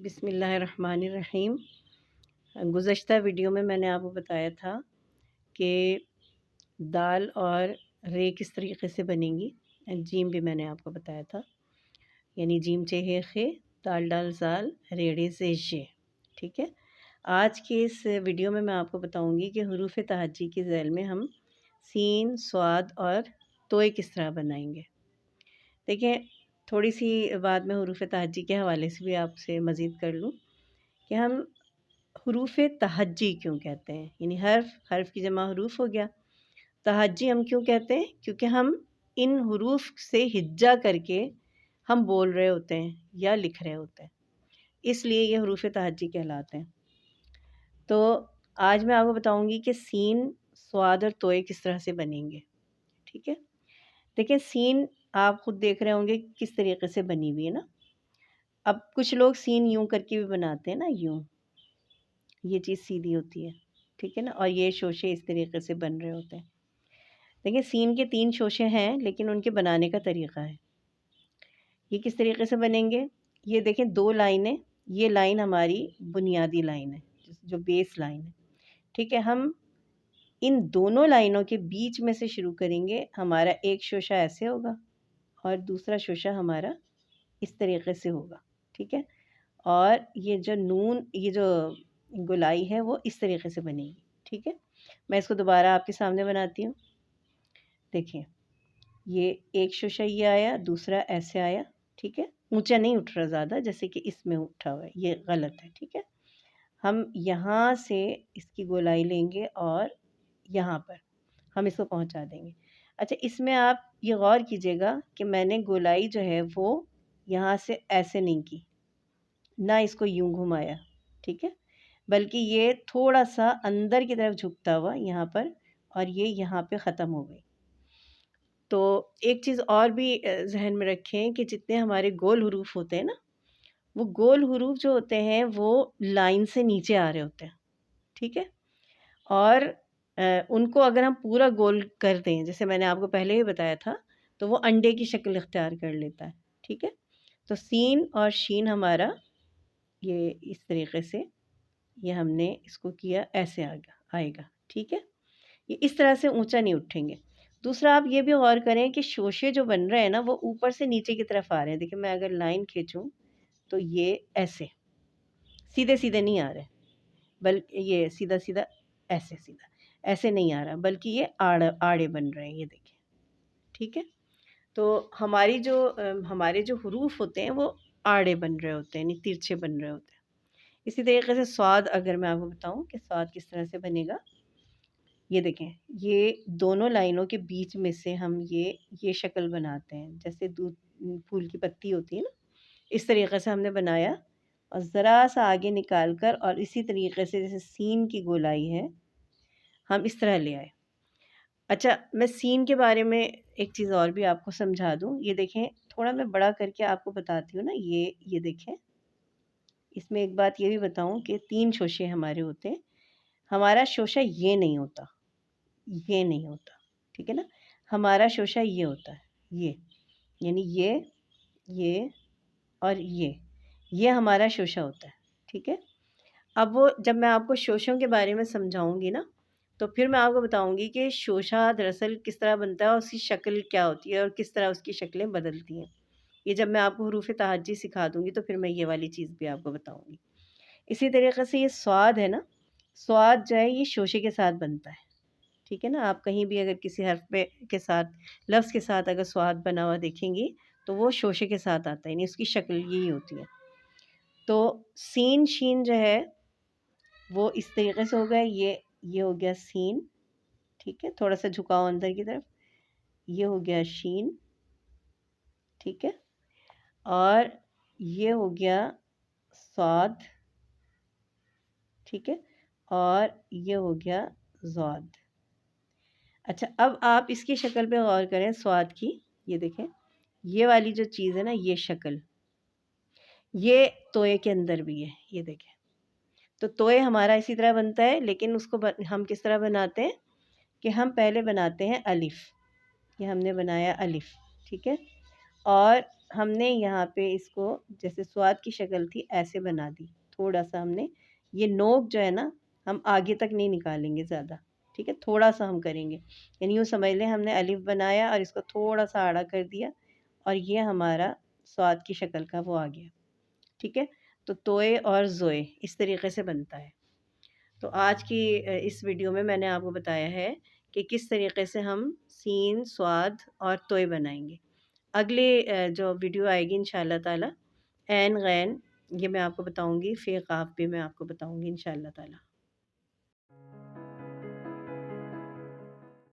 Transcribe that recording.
بسم اللہ الرحمن الرحیم۔ گزشتہ ویڈیو میں نے آپ کو بتایا تھا کہ دال اور رے کس طریقے سے بنیں گی۔ جیم بھی میں نے آپ کو بتایا تھا، یعنی جیم چہے خے دال ڈال زال ریڑے زیشے، ٹھیک ہے۔ آج کے اس ویڈیو میں آپ کو بتاؤں گی کہ حروف تہجی کے ذیل میں ہم سین، صاد اور توئے کس طرح بنائیں گے۔ دیکھیں، تھوڑی سی بات میں حروف تہجی کے حوالے سے بھی آپ سے مزید کر لوں کہ ہم حروف تہجی کیوں کہتے ہیں، یعنی حرف کی جمع حروف ہو گیا۔ تہجی ہم کیوں کہتے ہیں؟ کیونکہ ہم ان حروف سے ہجا کر کے ہم بول رہے ہوتے ہیں یا لکھ رہے ہوتے ہیں، اس لیے یہ حروف تہجی کہلاتے ہیں۔ تو آج میں آپ کو بتاؤں گی کہ سین، صاد اور توئے کس طرح سے بنیں گے، ٹھیک ہے۔ دیکھیں، سین آپ خود دیکھ رہے ہوں گے کس طریقے سے بنی ہوئی ہے نا۔ اب کچھ لوگ سین یوں کر کے بھی بناتے ہیں نا، یوں، یہ چیز سیدھی ہوتی ہے، ٹھیک ہے نا، اور یہ شوشے اس طریقے سے بن رہے ہوتے ہیں۔ دیکھیں، سین کے 3 شوشے ہیں لیکن ان کے بنانے کا طریقہ ہے۔ یہ کس طریقے سے بنیں گے؟ یہ دیکھیں 2 لائنیں، یہ لائن ہماری بنیادی لائن ہے جو بیس لائن ہے، ٹھیک ہے۔ ہم ان دونوں لائنوں کے بیچ میں سے شروع کریں گے۔ ہمارا ایک شوشہ ایسے ہوگا اور دوسرا شوشہ ہمارا اس طریقے سے ہوگا، ٹھیک ہے۔ اور یہ جو نون، یہ جو گولائی ہے وہ اس طریقے سے بنے گی، ٹھیک ہے۔ میں اس کو دوبارہ آپ کے سامنے بناتی ہوں۔ دیکھیں، یہ ایک شوشہ یہ آیا، دوسرا ایسے آیا، ٹھیک ہے۔ اونچا نہیں اٹھ رہا زیادہ جیسے کہ اس میں اٹھا ہوا ہے، یہ غلط ہے، ٹھیک ہے۔ ہم یہاں سے اس کی گولائی لیں گے اور یہاں پر ہم اس کو پہنچا دیں گے۔ اچھا، اس میں آپ یہ غور کیجیے گا کہ میں نے گولائی جو ہے وہ یہاں سے ایسے نہیں کی، نہ اس کو یوں گھمایا، ٹھیک ہے، بلکہ یہ تھوڑا سا اندر کی طرف جھکتا ہوا یہاں پر، اور یہ یہاں پہ ختم ہو گئی۔ تو ایک چیز اور بھی ذہن میں رکھیں کہ جتنے ہمارے گول حروف ہوتے ہیں نا، وہ گول حروف جو ہوتے ہیں وہ لائن سے نیچے آ رہے ہوتے ہیں، ٹھیک ہے۔ اور ان کو اگر ہم پورا گول کر دیں، جیسے میں نے آپ کو پہلے ہی بتایا تھا، تو وہ انڈے کی شکل اختیار کر لیتا ہے، ٹھیک ہے۔ تو سین اور شین ہمارا یہ اس طریقے سے، یہ ہم نے اس کو کیا، ایسے آئے گا، ٹھیک ہے۔ یہ اس طرح سے اونچا نہیں اٹھیں گے۔ دوسرا آپ یہ بھی غور کریں کہ شوشے جو بن رہے ہیں نا وہ اوپر سے نیچے کی طرف آ رہے ہیں۔ دیکھیں، میں اگر لائن کھینچوں تو یہ ایسے سیدھے سیدھے نہیں آ رہے، بلکہ یہ سیدھا سیدھا ایسے نہیں آ رہا، بلکہ یہ آڑے بن رہے ہیں، یہ دیکھیں، ٹھیک ہے۔ تو ہمارے جو حروف ہوتے ہیں وہ آڑے بن رہے ہوتے ہیں، یعنی ترچھے بن رہے ہوتے ہیں۔ اسی طریقے سے صاد، اگر میں آپ کو بتاؤں کہ صاد کس طرح سے بنے گا، یہ دیکھیں، یہ دونوں لائنوں کے بیچ میں سے ہم یہ شکل بناتے ہیں، جیسے دودھ پھول کی پتی ہوتی ہے نا، اس طریقے سے ہم نے بنایا، اور ذرا سا آگے نکال کر، اور اسی طریقے سے جیسے سین کی گولائی ہے ہم اس طرح لے آئے۔ اچھا، میں سین کے بارے میں ایک چیز اور بھی آپ کو سمجھا دوں۔ یہ دیکھیں، تھوڑا میں بڑا کر کے آپ کو بتاتی ہوں نا، یہ دیکھیں، اس میں ایک بات یہ بھی بتاؤں کہ 3 شوشے ہمارے ہوتے ہیں۔ ہمارا شوشہ یہ نہیں ہوتا، ٹھیک ہے نا۔ ہمارا شوشہ یہ ہوتا ہے، یعنی یہ اور یہ ہمارا شوشہ ہوتا ہے، ٹھیک ہے۔ اب وہ جب میں آپ کو شوشوں کے بارے میں سمجھاؤں گی نا، تو پھر میں آپ کو بتاؤں گی کہ شوشہ دراصل کس طرح بنتا ہے اور اس کی شکل کیا ہوتی ہے اور کس طرح اس کی شکلیں بدلتی ہیں۔ یہ جب میں آپ کو حروف تہجی سکھا دوں گی تو پھر میں یہ والی چیز بھی آپ کو بتاؤں گی۔ اسی طریقے سے یہ صاد ہے نا، صاد جو ہے یہ شوشے کے ساتھ بنتا ہے، ٹھیک ہے نا۔ آپ کہیں بھی اگر کسی حرف کے ساتھ، لفظ کے ساتھ اگر صاد بنا ہوا دیکھیں گی تو وہ شوشے کے ساتھ آتا ہے، یعنی اس کی شکل یہی ہوتی ہے۔ تو سین شین جو ہے وہ اس طریقے سے ہو گیا، یہ ہو گیا سین، ٹھیک ہے، تھوڑا سا جھکاؤ اندر کی طرف، یہ ہو گیا شین، ٹھیک ہے، اور یہ ہو گیا صاد، ٹھیک ہے، اور یہ ہو گیا ضاد۔ اچھا، اب آپ اس کی شکل پہ غور کریں صاد کی، یہ دیکھیں، یہ والی جو چیز ہے نا، یہ شکل، یہ توئے کے اندر بھی ہے، یہ دیکھیں۔ تو توئے ہمارا اسی طرح بنتا ہے، لیکن اس کو ہم کس طرح بناتے ہیں کہ ہم پہلے بناتے ہیں الف، یہ ہم نے بنایا الف، ٹھیک ہے، اور ہم نے یہاں پہ اس کو جیسے سواد کی شکل تھی ایسے بنا دی، تھوڑا سا ہم نے یہ نوک جو ہے نا ہم آگے تک نہیں نکالیں گے زیادہ، ٹھیک ہے، تھوڑا سا ہم کریں گے، یعنی یوں سمجھ لیں ہم نے الف بنایا اور اس کو تھوڑا سا آڑا کر دیا اور یہ ہمارا سواد کی شکل کا وہ آ گیا، ٹھیک ہے۔ تو توئے اور زوئے اس طریقے سے بنتا ہے۔ تو آج کی اس ویڈیو میں نے آپ کو بتایا ہے کہ کس طریقے سے ہم سین، سواد اور توئے بنائیں گے۔ اگلی جو ویڈیو آئے گی انشاءاللہ تعالی عین غین، یہ میں آپ کو بتاؤں گی، فے قاف بھی میں آپ کو بتاؤں گی انشاءاللہ تعالی۔